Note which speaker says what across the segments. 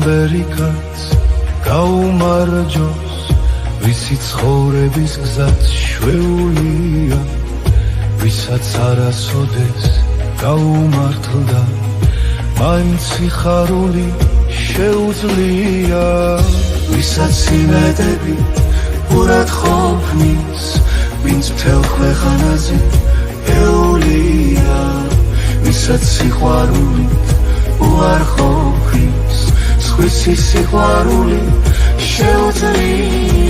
Speaker 1: სიმღერი კაც გაუმარჯოს ვისი ცხოვრების გზაც შვეულია ვისაც არასოდეს გაუმართლდა მაინც სიხარული შეუძლია ვისაც იმედები ურად ყოფნის ვინც მთელ ქვეყანაზე ეულია ვისაც სიყვარულით უარ ყოფნის სხვისი სიყვარული შეუძლია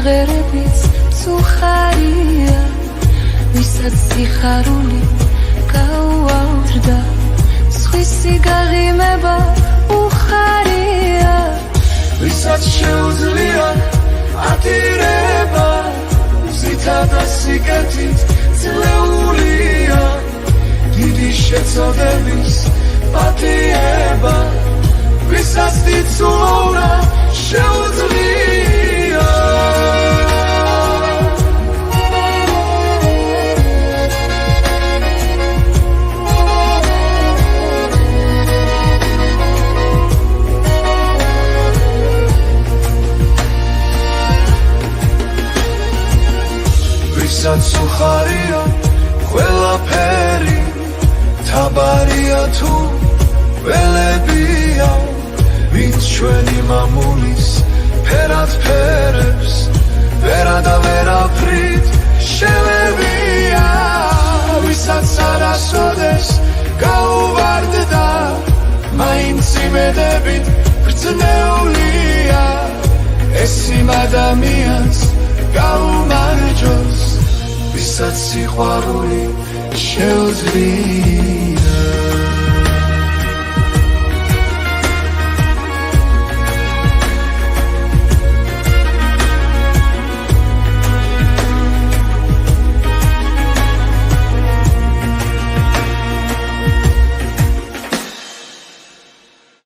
Speaker 1: სიმღერებიც მწუხარია ვისაც სიხარული გაუავდრდა სხვისი გაღიმება უხარია ვისაც შეუძლია ატირება მზითა და სიკეთით ძლეულია დიდი შეცოდების პატიება ვისაც დიცულა შეუძლია ვისაც უხარია ყველაფერი თაბარია თუ ველებია ვინც ჩვენი მამულის ფერად ფერებს ვერა და ვერაფრით შევევია ვისაც არასოდეს გაუვარდდა მაინც იმედებით გრძნეულია ეს იმ ადამიანს გაუმარჯოს ვისაც სიყვარული შეუძლია